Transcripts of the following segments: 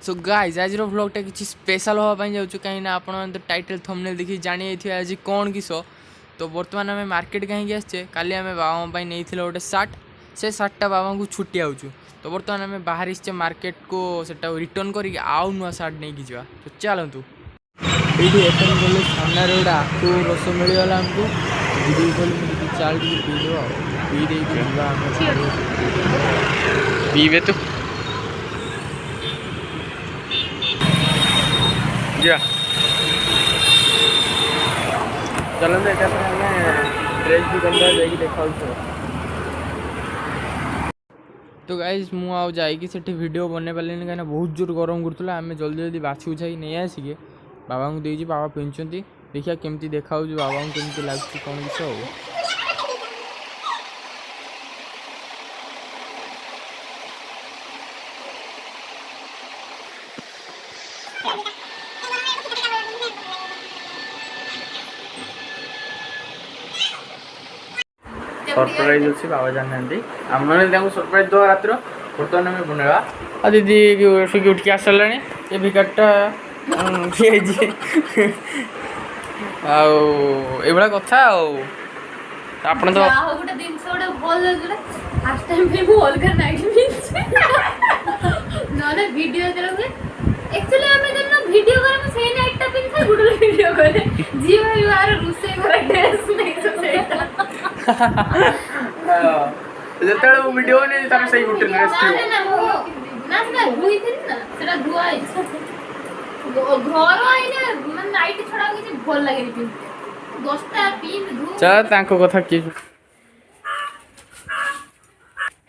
so guys आज व्लॉगटा किसी special होगा जाऊँ कहीं आप टाइटल थंबनेल देखी जानी थे आज कौन किस तो बर्तमान आम मार्केट कहीं आसचे काली आम बाबा नहीं गोटे सार्ट से सार्टा बाबा को छुट्टी आऊँ तो बर्तमान आम बाहर से मार्केट को सेटा रिटर्न करके आउ नुआ सार्ट नहीं जा तो चलतु ये गले सामने गोटे आखु रस मिलगला आमको चाल पीबे तो जा चलते ड्रेस भी गंदा जाकि देखा तो गाइज मुझे से वीडियो बन पारे कहीं बहुत जोर गरम करूला आम जल्दी जल्दी बाछी बुछाई नहीं आसिके बाबा को देजी बाबा पिंधुंट देखिए केमती देखा बाबा को केमती लगुच कौन किस सरप्राइज अच्छी बाबा जानी आम मैंने सरप्राइज दवा रातिर बर्तमान आम बनवा आ दीदी सुखी उठिक आस सारा ये भिकाटा आईभा कथा आप वीडियो करे से नाइट टा पिन था गुडल वीडियो करे जी भाई यार रुसे करे ड्रेस नहीं तो सेटा जेतले वो वीडियो ने तार सही गुटे ड्रेस थियो ना धुई थी ना सेटा धुआई घर आइने मन नाइट छडा कि भल लागे पिन 10टा पिन धु चल तांको कथा की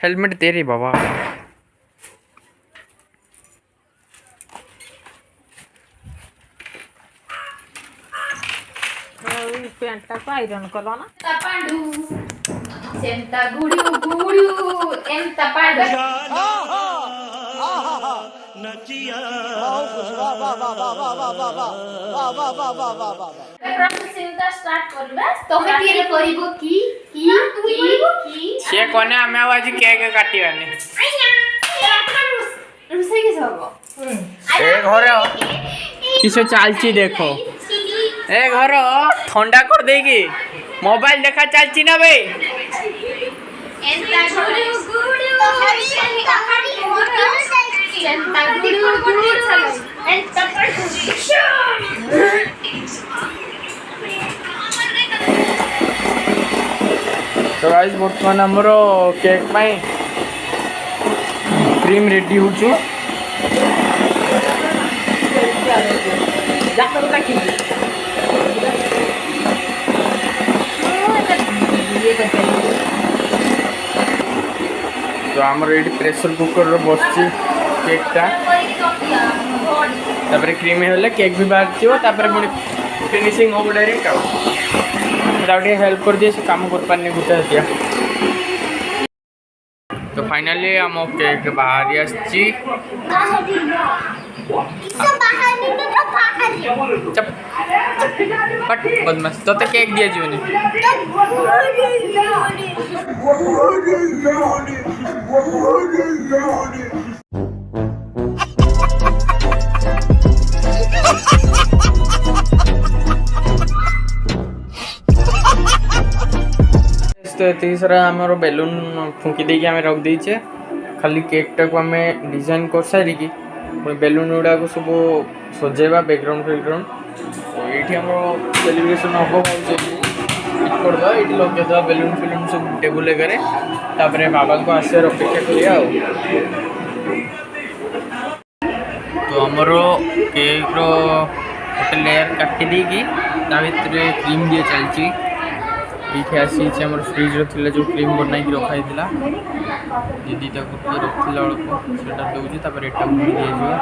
हेलमेट तेरी बाबा पेंटा को आयरन कलो ना तपांडू सेंटा गुडियो गुडियो एंटा पांडू नचिया सेंटा स्टार्ट करबा तमे तिरे करिवो की से कोने हमें आज केक काटिबानी रुसे के सब ए घरे किसे चालची देखो ए घर ठंडा कर देगी मोबाइल देखा चलची ना भाई तो गाइस बर्तमान हमरो केक पाई क्रीम रेडी होचु तो आमर ये प्रेशर कुकर बस केकटा तापर क्रीम हेल्ले केक भी बाहर पुणी फिनिशिंग हो डायरेक्ट आउटे हेल्प कर दिए से काम कर पारे गोटे दिया तो फाइनली आम केक बाहरी आसी बदमाश तो केक दिया जीवन तो ये सारा आमर बेलून फुंकी देकी आम रख देचे खाली केकटा को आम डिजाइन कर सारिकी बेलून गुड़ा को सब सजेवा बैकग्राउंड फैकग्राउंड ये आम सेलिब्रेशन हम करदा ये लगेदा बेलून फिलून सब टेबुल एगारे बाबा को आसार अपेक्षा करिया तो आमर केक गोटे लेयर काटी देकी भितर क्रीम दिए चलती ये आसी फ्रिज रा जो क्रीम बनाई रखाई दीदी रखला बेलू से दूसरी एटा भूल दिया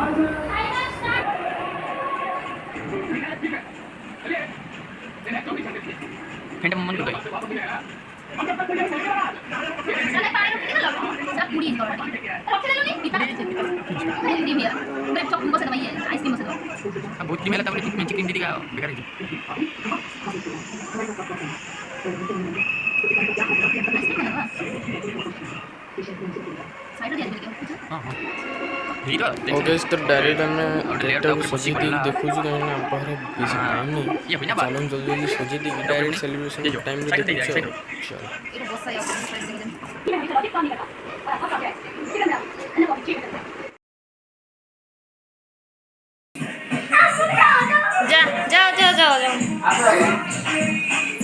मन बहुत क्रीम क्रीम दीदी का बेकार ओके तो डायरेक्ट आम केकटा को सजे दी देखु कहीं आम पाखे बेसी टाइम नहीं चलो जल्दी जल्दी सजे दी डायरेक्ट सेलिब्रेशन टाइम रे देखु चलो जा जाओ जाओ जाओ जाओ